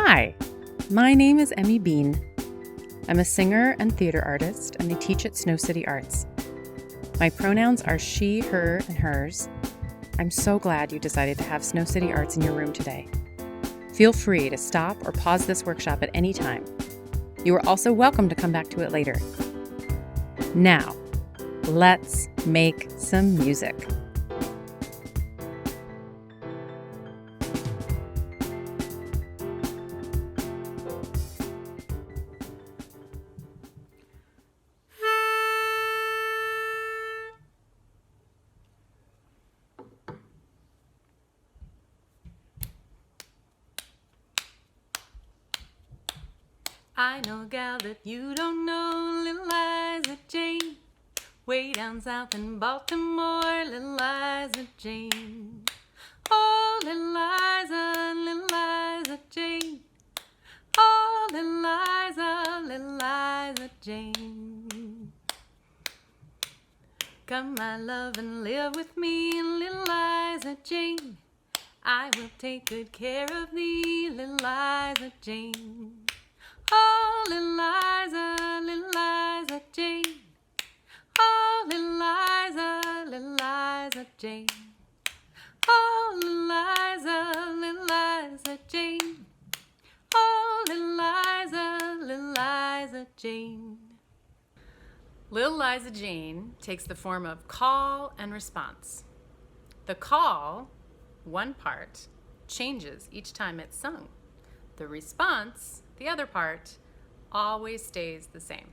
Hi, my name is Emmy Bean. I'm a singer and theater artist, and I teach at Snow City Arts. My pronouns are she, her, and hers. I'm so glad you decided to have Snow City Arts in your room today. Feel free to stop or pause this workshop at any time. You are also welcome to come back to it later. Now, let's make some music. I know a gal that you don't know, little Liza Jane. Way down south in Baltimore, little Liza Jane. Oh, little Liza Jane. Oh, little Liza Jane. Come, my love, and live with me, little Liza Jane. I will take good care of thee, little Liza Jane. Oh, little Liza Jane. Oh, little Liza Jane. Oh, little Liza Jane. Oh, little Liza Jane. Little Liza Jane takes the form of call and response. The call, one part, changes each time it's sung. The response, the other part, always stays the same.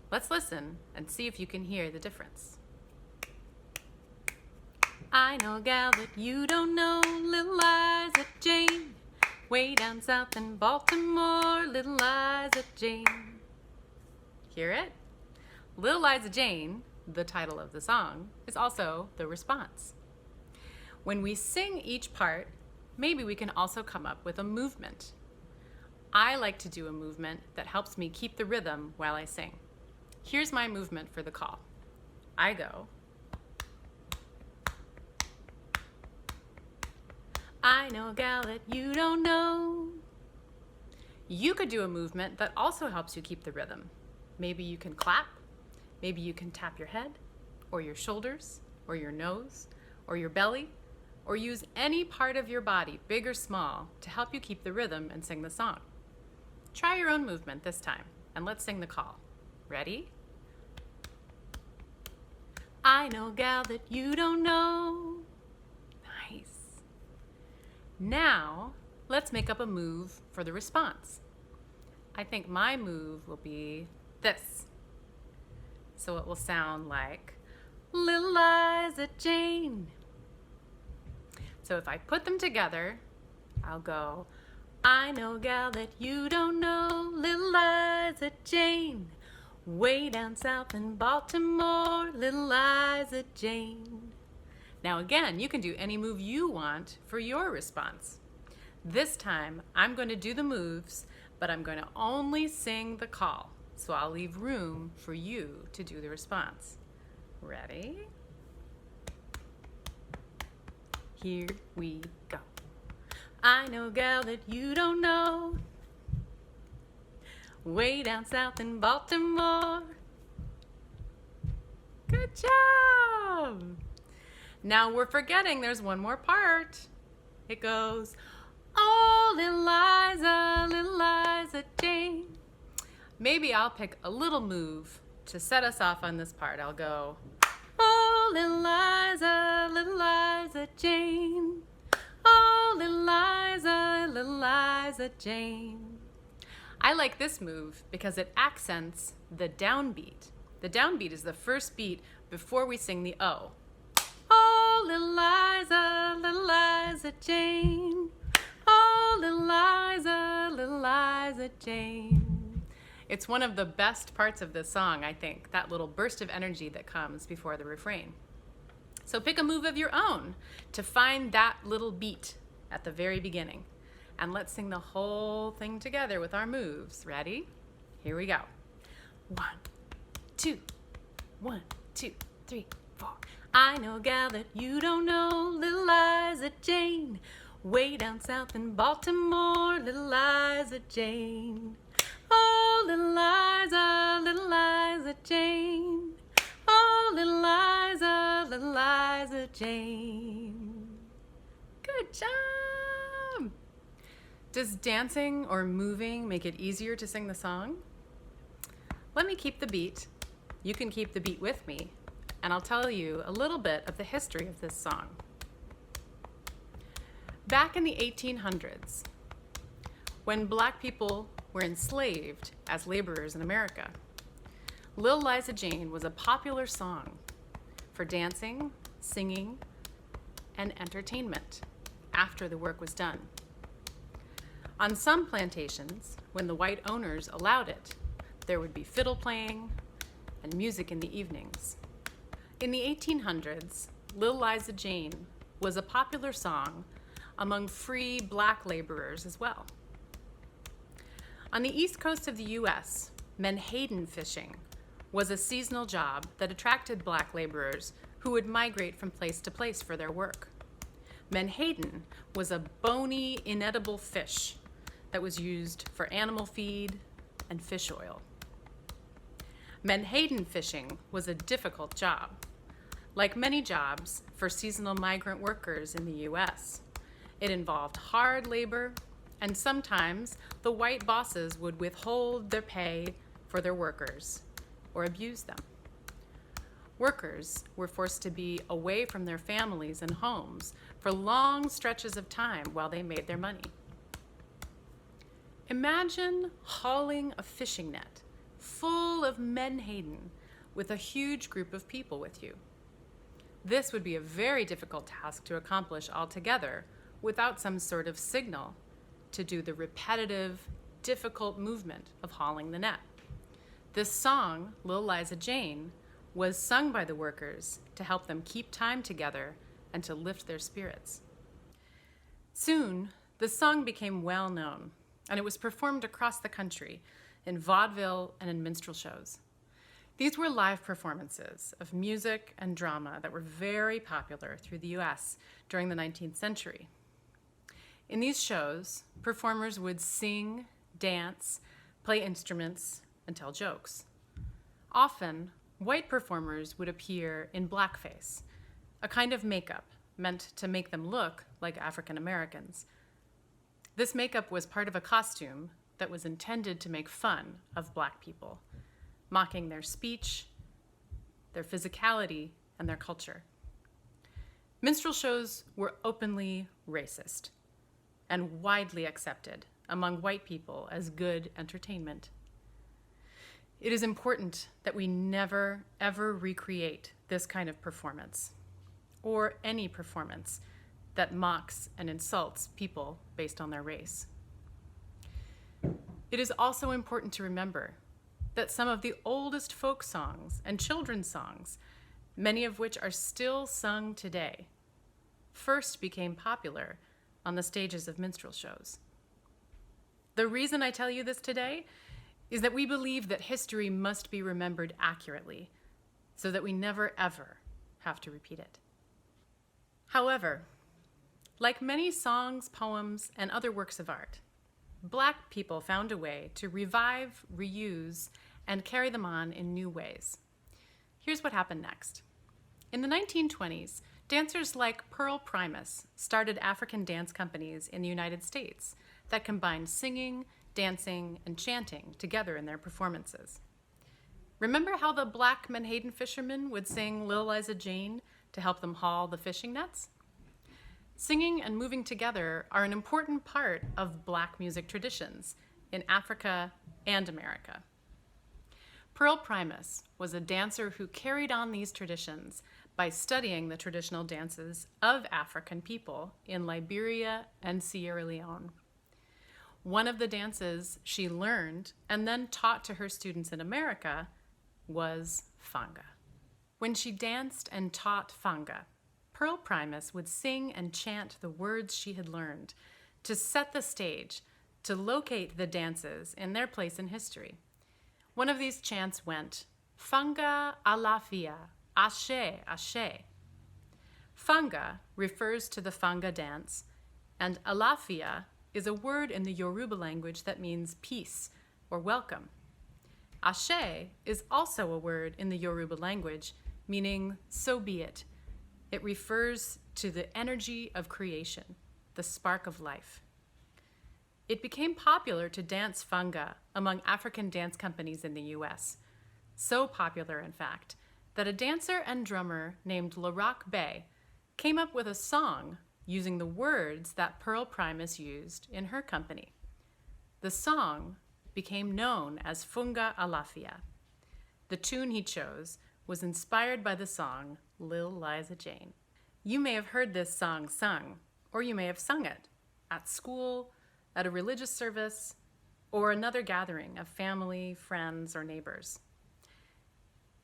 Let's listen and see if you can hear the difference. I know a gal that you don't know, little Liza Jane. Way down south in Baltimore, little Liza Jane. Hear it? Little Liza Jane, the title of the song, is also the response. When we sing each part, maybe we can also come up with a movement. I like to do a movement that helps me keep the rhythm while I sing. Here's my movement for the call. I go. I know a gal that you don't know. You could do a movement that also helps you keep the rhythm. Maybe you can clap, maybe you can tap your head, or your shoulders, or your nose, or your belly, or use any part of your body, big or small, to help you keep the rhythm and sing the song. Try your own movement this time, and let's sing the call. Ready? I know a gal that you don't know. Nice. Now, let's make up a move for the response. I think my move will be this. So it will sound like, little Liza Jane. So if I put them together, I'll go, I know a gal that you don't know, little Liza Jane. Way down south in Baltimore, little Liza Jane. Now again, you can do any move you want for your response. This time, I'm going to do the moves, but I'm going to only sing the call. So I'll leave room for you to do the response. Ready? Here we go. I know a gal that you don't know. Way down south in Baltimore. Good job! Now we're forgetting there's one more part. It goes, oh, little Liza Jane. Maybe I'll pick a little move to set us off on this part. I'll go, oh, little Liza Jane. Oh, little Liza Jane. I like this move because it accents the downbeat. The downbeat is the first beat before we sing the O. Oh, little Liza Jane. Oh, little Liza Jane. It's one of the best parts of this song, I think, that little burst of energy that comes before the refrain. So pick a move of your own to find that little beat at the very beginning. And let's sing the whole thing together with our moves. Ready? Here we go. 1, 2, 1, 2, 3, 4. I know a gal that you don't know, little Liza Jane. Way down south in Baltimore, little Liza Jane. Oh, little Liza Jane. Oh, little Liza Jane. Good job! Does dancing or moving make it easier to sing the song? Let me keep the beat. You can keep the beat with me, and I'll tell you a little bit of the history of this song. Back in the 1800s, when Black people were enslaved as laborers in America, Lil Liza Jane was a popular song for dancing, singing, and entertainment after the work was done. On some plantations, when the white owners allowed it, there would be fiddle playing and music in the evenings. In the 1800s, Lil Liza Jane was a popular song among free Black laborers as well. On the east coast of the U.S., menhaden fishing was a seasonal job that attracted Black laborers who would migrate from place to place for their work. Menhaden was a bony, inedible fish that was used for animal feed and fish oil. Menhaden fishing was a difficult job. Like many jobs for seasonal migrant workers in the U.S., it involved hard labor, and sometimes the white bosses would withhold their pay for their workers or abuse them. Workers were forced to be away from their families and homes for long stretches of time while they made their money. Imagine hauling a fishing net full of menhaden with a huge group of people with you. This would be a very difficult task to accomplish altogether without some sort of signal to do the repetitive, difficult movement of hauling the net. This song, Lil Liza Jane, was sung by the workers to help them keep time together and to lift their spirits. Soon, the song became well known, and it was performed across the country in vaudeville and in minstrel shows. These were live performances of music and drama that were very popular through the U.S. during the 19th century. In these shows, performers would sing, dance, play instruments, and tell jokes. Often, white performers would appear in blackface, a kind of makeup meant to make them look like African Americans. This makeup was part of a costume that was intended to make fun of Black people, mocking their speech, their physicality, and their culture. Minstrel shows were openly racist and widely accepted among white people as good entertainment. It is important that we never, ever recreate this kind of performance, or any performance that mocks and insults people based on their race. It is also important to remember that some of the oldest folk songs and children's songs, many of which are still sung today, first became popular on the stages of minstrel shows. The reason I tell you this today is that we believe that history must be remembered accurately so that we never, ever have to repeat it. However, like many songs, poems, and other works of art, Black people found a way to revive, reuse, and carry them on in new ways. Here's what happened next. In the 1920s, dancers like Pearl Primus started African dance companies in the United States that combined singing, dancing, and chanting together in their performances. Remember how the Black menhaden fishermen would sing Lil Liza Jane to help them haul the fishing nets? Singing and moving together are an important part of Black music traditions in Africa and America. Pearl Primus was a dancer who carried on these traditions by studying the traditional dances of African people in Liberia and Sierra Leone. One of the dances she learned and then taught to her students in America was Funga. When she danced and taught Funga, Pearl Primus would sing and chant the words she had learned to set the stage, to locate the dances in their place in history. One of these chants went, Funga Alafia, Ashe, Ashe. Funga refers to the Funga dance And Alafia is a word in the Yoruba language that means peace or welcome. Ashe is also a word in the Yoruba language meaning so be it. It refers to the energy of creation, the spark of life. It became popular to dance funga among African dance companies in the US. So popular, in fact, that a dancer and drummer named LaRocque came up with a song using the words that Pearl Primus used in her company. The song became known as Funga Alafia. The tune he chose was inspired by the song Lil Liza Jane. You may have heard this song sung, or you may have sung it at school, at a religious service, or another gathering of family, friends, or neighbors.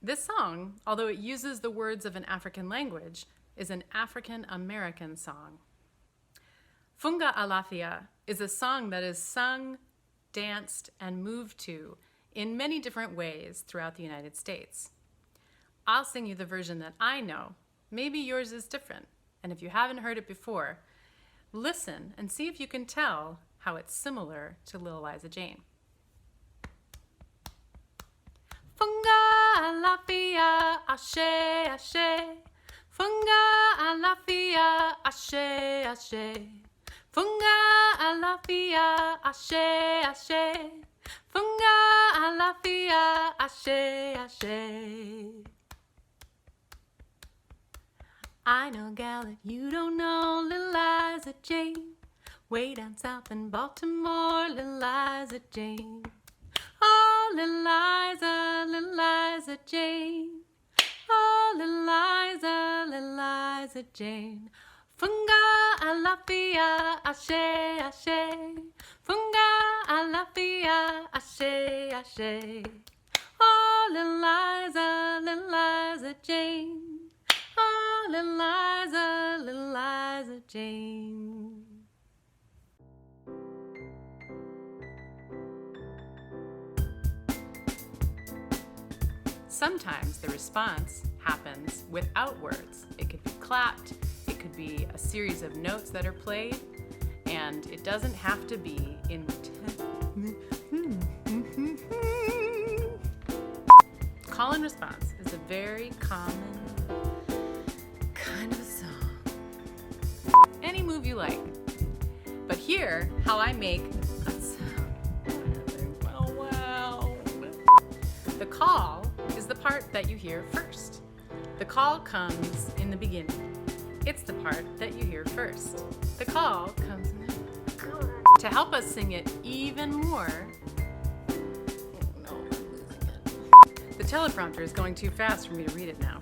This song, although it uses the words of an African language, is an African American song. Funga Alafia is a song that is sung, danced, and moved to in many different ways throughout the United States. I'll sing you the version that I know. Maybe yours is different, and if you haven't heard it before, listen and see if you can tell how it's similar to Lil Liza Jane. Funga Alafia, ashe, ashe. Funga Alafia, ashe, ashe. Funga Alafia, ashe, ashe. Funga Alafia, ashe, ashe. I know, gal, that you don't know Lil Liza Jane. Way down south in Baltimore, Lil Liza Jane. Oh, Lil Liza Jane. Oh, Lil Liza Jane. Funga Alafia, ashe, ashe. Funga Alafia, ashe, ashe. Oh, Lil Liza Jane. Oh, Lil Liza Jane. Sometimes the response happens without words. It could be clapped, it could be a series of notes that are played, and it doesn't have to be in Call and response is a very common kind of a song. Any move you like. But here, how I make a sound. Wow. The call is the part that you hear first. The call comes in the beginning. It's the part that you hear first. The call comes in the... To help us sing it even more... Oh no, I'm losing it. The teleprompter is going too fast for me to read it now.